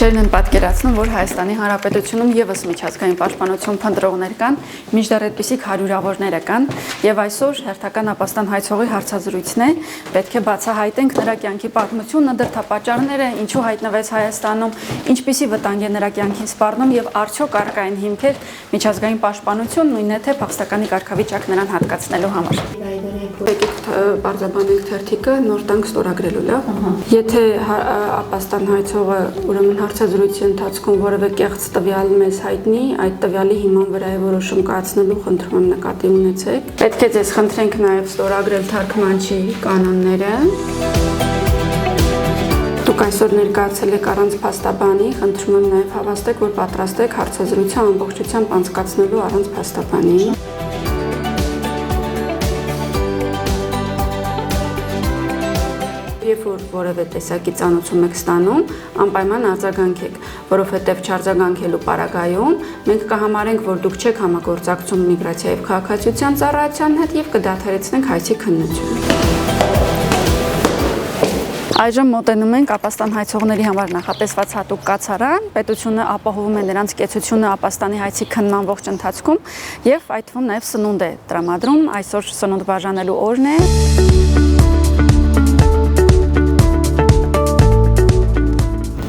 Փաստաթղթերն են պատկերացնում, որ Հայաստանի Հանրապետությունում եւս միջազգային պաշտպանություն փնտրողներ կան, մինչդեռ այդպիսիք հարյուրավորները կան, եւ այսօր հերթական ապաստան հայցողի հարցազրույցն է, պետք է բացահայտենք նրա կյանքի պատմությունը, դրդապատճառները, ինչու հայտնվեց Հայաստանում, ինչպիսի վտանգ է նրա կյանքին սպառնում եւ արդյոք առկա են հիմքեր միջազգային պաշտպանություն, նույնն է թե փախստականի կարգավիճակ նրան հատկացնելու համար։ Եկեք բարձրաբանենք թերթիկը, նոր տանք ստորագրելու, լավ։ Եթե ապաստան հայցողը ուրեմն հարցազրույցի ընթացքում որևէ կեղծ տվյալ մեզ հայտնի, այդ տվյալի հիման վրա է որոշում կայացնելու, խնդրում եմ նկատի ունեցեք։ Պետք է ձեզ խնդրենք նաև ստորագրել թարգմանչի կանոնները։ Դուք այսօր ներկայացել եք առանց փաստաբանի, խնդրում եմ նաև հավաստեք, որ պատրաստ եք հարցազրույցը ամբողջությամբ անցկացնելու առանց փաստաբանի։ Երբ որ որևէ տեսակի ծանոթում եք ստանում, անպայման արձագանքեք, որովհետև չարձագանքելու պարագայում մենք կհամարենք, որ դուք չեք համագործակցում միգրացիա եւ քաղաքացիության ծառայության հետ եւ կդադարեցնենք հայցի քննությունը։ Այժմ մոտենում ենք ապաստան հայցողների համար նախատեսված հատուկ կացարան, պետությունը ապահովում է նրանց կեցությունը ապաստանի հայցի քննման ողջ ընթացքում եւ այդ թվում նաեւ սնունդ է տրամադրում, այսօր սնունդ բաժանելու օրն է։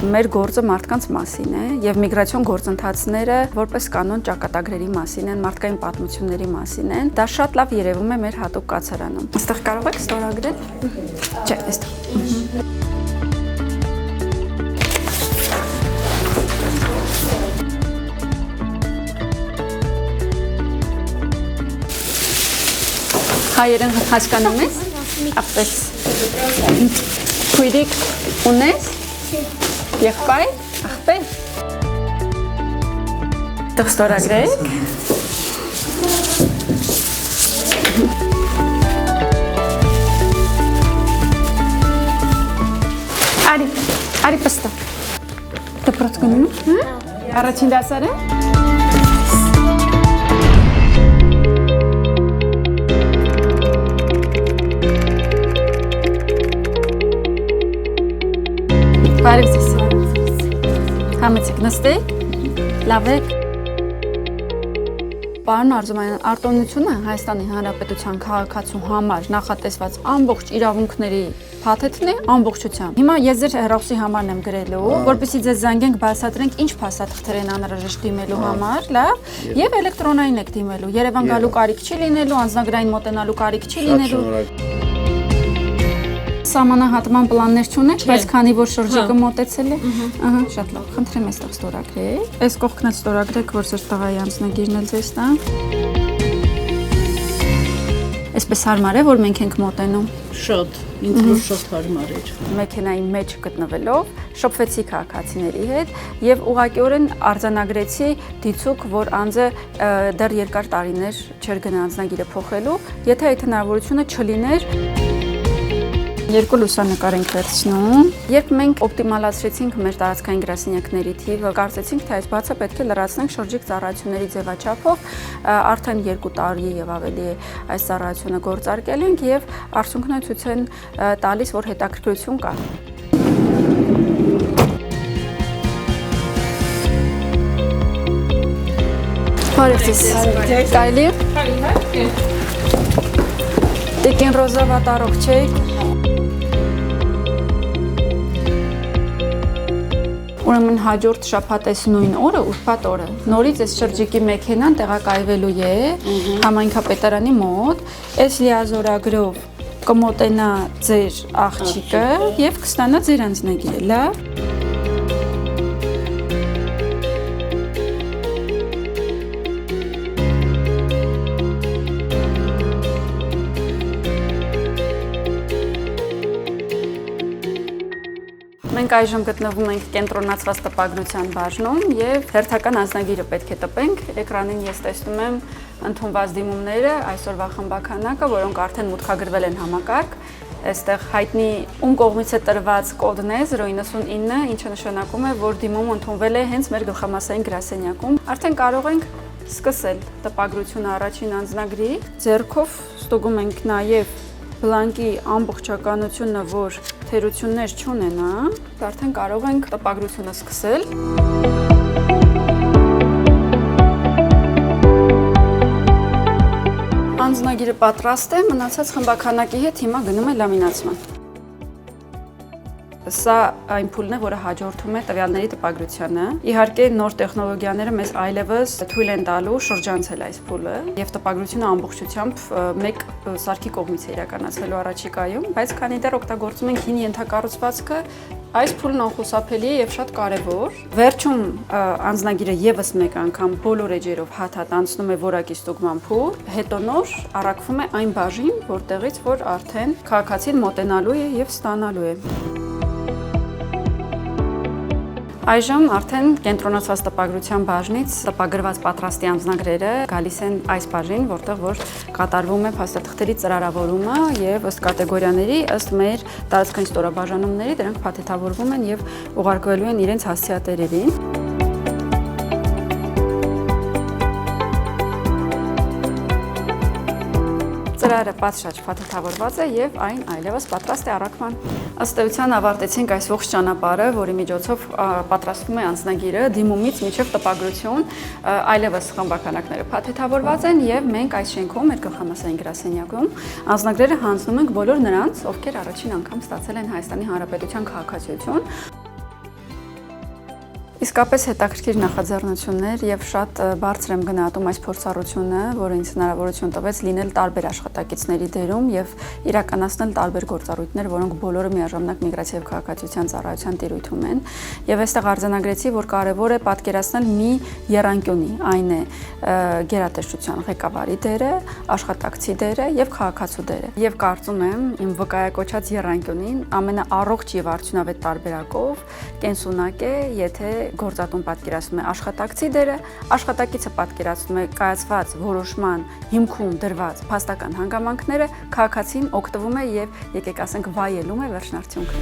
Մեր գործը մարդկանց մասին է եւ միգրացիոն գործընթացները որպես կանոն ճակատագրերի մասին են, մարդկային պատմությունների մասին են։ Դա շատ լավ երևում է մեր հատուկ կացարանում։ Այստեղ կարող եք ստորագրել։ Չէ, այստեղ։ Հայերեն հասկանում ես։ Ապես։ Քույրիկ ունես։ Եղբայր, աղբեր։ Դուք ստորագրեք։ Արի պստա։ Դպրոց գնում ես։ Առաջին դասարը։ Բարև ձեզ։ Համեցեք, նստեք, լավ եք։ Պարոն Արզումանյան, արտոնությունը Հայաստանի Հանրապետության քաղաքացու համար նախատեսված ամբողջ իրավունքների փաթեթն է ամբողջությամբ։ Հիմա ես ձեր հեռախոսի համարն եմ գրելու, որպեսզի ձեզ զանգենք, բացատրենք ինչ փաստաթղթեր են անհրաժեշտ դիմելու համար, լավ, եւ էլեկտրոնային եք դիմելու։ Երևան գալու կարիք չի լինելու, անձնագրային մոտենալու կարիք չի լինելու։ Սահմանահատման պլաններ չունեք, բայց քանի որ շրջիկը մոտեցել է, ահա, շատ լավ, խնդրեմ այստեղ ստորագրեք։ Այս կողքն էլ ստորագրեք, որ ձեր տղայի անձնագիրն էլ ձեզ տա։ Այսպես հարմար է, որ մենք ենք մոտենում։ Շատ, ինձ որ շատ հարմար էր։ Մեքենայի մեջ գտնվելով շփվեցի քաղաքացիների հետ եւ ուղղակիորեն արձանագրեցի դիցուք, որ անձը դեռ երկար տարիներ չէր գնա անձնագիրը փոխելու, եթե այդ հնարավորությունը չլիներ։ Երկու լուսանկար ենք վերցնում։ Երբ մենք օպտիմալացրեցինք մեր տարածքային գրասենյակների թիվը, կարծեցինք, թե այս բացը պետք է լրացնենք շրջիկ ծառայությունների ձևաչափով, արդեն 2 տարի եւ ավելի այս ծառայությունը գործարկել ենք եւ արդյունքները ցույց են տալիս, որ հետաքրքրություն կա։ Բարև ձեզ։ Կարելի է։ Տիկին Ռոզա վատառող չեք։ Ուրեմն հաջորդ շաբաթես նույն օրը, ուրբաթ օրը, նորից այս շրջիկի մեքենան տեղակայվելու է համայնքապետարանի մոտ, այս լիազորագրով կմոտենա ձեր աղջիկը եւ կստանա ձեր անձնագիրը, լավ։ Մենք այժմ գտնվում ենք կենտրոնացված տպագրության բաժնում եւ հերթական անձնագիրը պետք է տպենք։ Էկրանին ես տեսնում եմ ընդունված դիմումները, այսօրվա խմբականակը, որոնք արդեն մուտքագրվել են համակարգ։ Այստեղ հայտնի ում կողմից է տրված կոդն է 099, ինչը նշանակում է, որ դիմումը ընդունվել է հենց մեր գլխամասային գրասենյակում։ Արդեն կարող ենք սկսել տպագրությունը առաջին անձնագրի։ Ձեռքով ստուգում ենք նաեւ բլանկի ամբողջականությունը, որ թերություններ չունենա, արդեն կարող ենք տպագրությունը սկսել։ Անձնագիրը պատրաստ է, մնացած խմբաքանակի հետ հիմա գնում է լամինացման։ Սա այն փուլն է, որը հաջորդում է տվյալների տպագրությանը։ Իհարկե, նոր տեխնոլոգիաները մեզ այլևս թույլ են տալու շրջանցել այս փուլը եւ տպագրությունը ամբողջությամբ մեկ սարքի կողմից է իրականացվելու առաջիկայում, բայց քանի դեռ օգտագործում ենք հին ենթակառուցվածքը, այս փուլն անխուսափելի է եւ շատ կարեւոր։ Վերջում անձնագիրը եւս մեկ անգամ բոլոր էջերով հատ-հատ անցնում է որակի ստուգման փուլ, հետո նոր առաքվում է այն բաժին, որտեղից որ արդեն քաղաքացին մոտենալու է եւ ստանալու է։ Այժմ արդեն կենտրոնացված տպագրության բաժնից տպագրված պատրաստի անձնագրերը գալիս են այս բաժին, որտեղ որ կատարվում է փաստաթղթերի ծրարավորումը եւ ըստ կատեգորիաների, ըստ մեր տարածքային ստորաբաժանումների դրանք փաթեթավորվում են եւ ուղարկվելու են իրենց հասցեատերերին։ Ծրարը պատշաճ փաթեթավորված է եւ այն այլևս պատրաստ է առաքման։ Ըստ էության ավարտեցինք այս ողջ ճանապարհը, որի միջոցով պատրաստվում է անձնագիրը դիմումից մինչև տպագրություն, այլևս խմբականակները փաթեթավորված են եւ մենք այս շենքում մեր գլխամասային գրասենյակում անձնագրերը հանձնում ենք բոլոր նրանց, ովքեր առաջին անգամ ստացել են Հայաստանի Հանրապետության քաղաքացիություն։ Իսկապես հետաքրքիր նախաձեռնություններ եւ շատ բարձր եմ գնահատում այս փորձառությունը, որը ինձ հնարավորություն տվեց լինել տարբեր աշխատակիցների դերում եւ իրականացնել տարբեր գործառույթներ, որոնք բոլորը միաժամանակ միգրացիա եւ քաղաքացիության ծառայության տիրույթում են։ Եվ այստեղ արձանագրեցի, որ կարեւոր է պատկերացնել մի եռանկյունի, այն է գերատեսչության ղեկավարի դերը, աշխատակցի դերը եւ քաղաքացու դերը։ Եվ կարծում եմ, իմ վկայակոչած եռանկյունին ամենաառողջ եւ արդյունավետ տարբերակով կենսունակ է, եթե գործատուն պատկերացնում է աշխատակցի դերը, աշխատակիցը պատկերացնում է կայացված որոշման հիմքում դրված փաստական հանգամանքները, քաղաքացին օգտվում է եւ եկեք ասենք վայելում է վերջնարդյունքը։